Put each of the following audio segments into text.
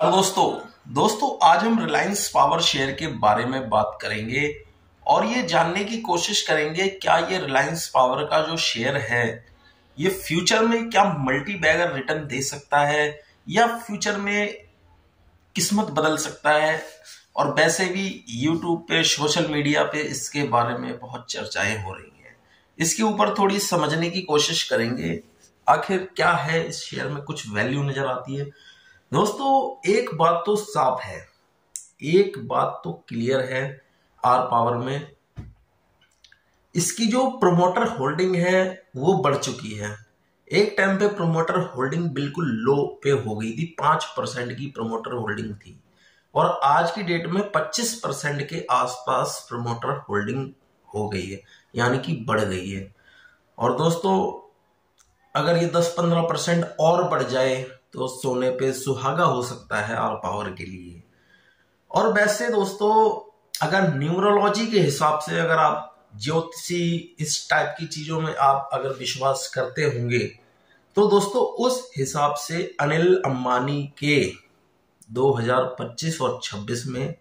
और दोस्तों आज हम रिलायंस पावर शेयर के बारे में बात करेंगे और ये जानने की कोशिश करेंगे क्या ये रिलायंस पावर का जो शेयर है ये फ्यूचर में क्या मल्टी बैगर रिटर्न दे सकता है या फ्यूचर में किस्मत बदल सकता है। और वैसे भी यूट्यूब पे सोशल मीडिया पे इसके बारे में बहुत चर्चाएं हो रही हैं। इसके ऊपर थोड़ी समझने की कोशिश करेंगे आखिर क्या है इस शेयर में, कुछ वैल्यू नजर आती है। दोस्तों एक बात तो साफ है, एक बात तो क्लियर है, आर पावर में इसकी जो प्रोमोटर होल्डिंग है वो बढ़ चुकी है। एक टाइम पे प्रोमोटर होल्डिंग बिल्कुल लो पे हो गई थी, 5% की प्रोमोटर होल्डिंग थी और आज की डेट में 25% के आसपास प्रोमोटर होल्डिंग हो गई है, यानी कि बढ़ गई है। और दोस्तों अगर ये 10-15% और बढ़ जाए तो सोने पे सुहागा हो सकता है आर पावर के लिए। और वैसे दोस्तों अगर न्यूमरोलॉजी के हिसाब से, अगर आप ज्योतिषी इस टाइप की चीजों में आप अगर विश्वास करते होंगे तो दोस्तों उस हिसाब से अनिल अंबानी के 2025 और 26 में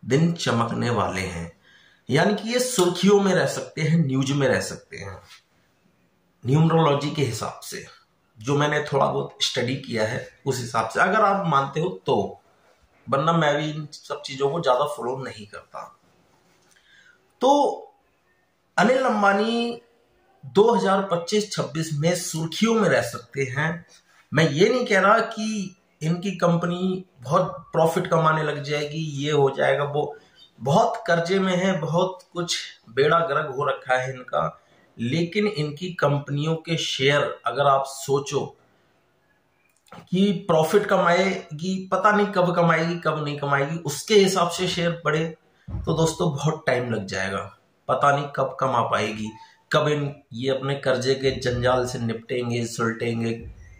दिन चमकने वाले हैं, यानी कि ये सुर्खियों में रह सकते हैं, न्यूज में रह सकते हैं। न्यूमरोलॉजी के हिसाब से जो मैंने थोड़ा बहुत स्टडी किया है उस हिसाब से, अगर आप मानते हो तो, वरना मैं भी इन सब चीजों को ज्यादा फॉलो नहीं करता। तो अनिल अंबानी 2025-26 में सुर्खियों में रह सकते हैं। मैं ये नहीं कह रहा कि इनकी कंपनी बहुत प्रॉफिट कमाने लग जाएगी, ये हो जाएगा, वो बहुत कर्जे में है, बहुत कुछ बेड़ा गर्क हो रखा है इनका, लेकिन इनकी कंपनियों के शेयर अगर आप सोचो कि प्रॉफिट कमाएगी, पता नहीं कब कमाएगी कब नहीं कमाएगी, उसके हिसाब से शेयर बढ़े तो दोस्तों बहुत टाइम लग जाएगा, पता नहीं कब कमा पाएगी, कब ये अपने कर्जे के जंजाल से निपटेंगे सुलटेंगे,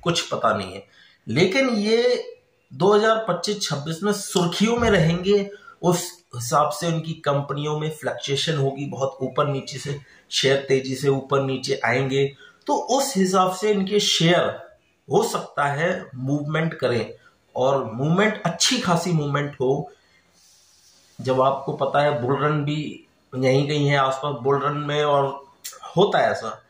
कुछ पता नहीं है। लेकिन ये 2025-26 में सुर्खियों में रहेंगे, उस हिसाब से उनकी कंपनियों में फ्लक्चुएशन होगी, बहुत ऊपर नीचे से शेयर तेजी से ऊपर नीचे आएंगे, तो उस हिसाब से इनके शेयर हो सकता है मूवमेंट करें, और मूवमेंट अच्छी खासी मूवमेंट हो। जब आपको पता है बुल रन भी यहीं कहीं है आसपास बुल रन में, और होता है ऐसा,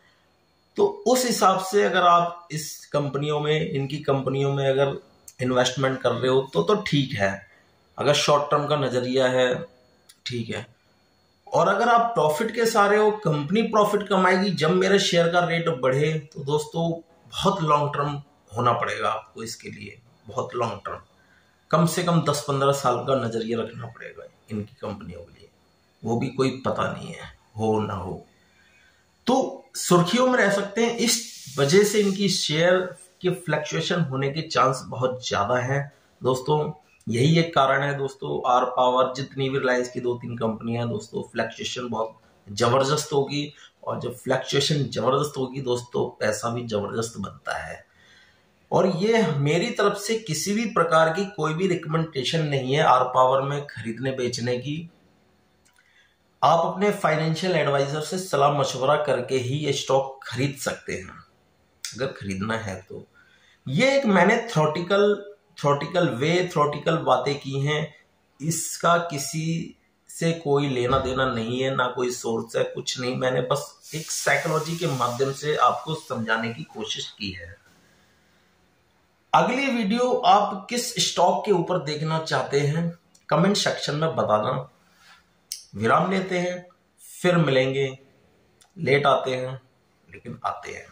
तो उस हिसाब से अगर आप इस कंपनियों में, इनकी कंपनियों में अगर इन्वेस्टमेंट कर रहे हो तो ठीक है, अगर शॉर्ट टर्म का नजरिया है ठीक है। और अगर आप प्रॉफिट के सारे हो, कंपनी प्रॉफिट कमाएगी जब मेरे शेयर का रेट बढ़े, तो दोस्तों बहुत लॉन्ग टर्म होना पड़ेगा आपको इसके लिए, बहुत लॉन्ग टर्म, कम से कम 10-15 साल का नजरिया रखना पड़ेगा इनकी कंपनियों के लिए, वो भी कोई पता नहीं है हो ना हो। तो सुर्खियों में रह सकते हैं, इस वजह से इनकी शेयर के फ्लक्चुएशन होने के चांस बहुत ज्यादा हैं दोस्तों। यही एक कारण है दोस्तों, आर पावर जितनी भी रिलायंस की 2-3 कंपनियां हैं दोस्तों, फ्लक्चुएशन बहुत जबरदस्त होगी, और जब फ्लक्चुएशन जबरदस्त होगी दोस्तों पैसा भी जबरदस्त बनता है। और ये मेरी तरफ से किसी भी प्रकार की कोई भी रिकमेंडेशन नहीं है आर पावर में खरीदने बेचने की। आप अपने फाइनेंशियल एडवाइजर से सलाह मशवरा करके ही ये स्टॉक खरीद सकते हैं अगर खरीदना है तो। ये एक मैंने थ्योरेटिकल बातें की हैं, इसका किसी से कोई लेना देना नहीं है, ना कोई सोर्स है, कुछ नहीं, मैंने बस एक साइकोलॉजी के माध्यम से आपको समझाने की कोशिश की है। अगली वीडियो आप किस स्टॉक के ऊपर देखना चाहते हैं कमेंट सेक्शन में बताना। विराम लेते हैं, फिर मिलेंगे। लेट आते हैं लेकिन आते हैं।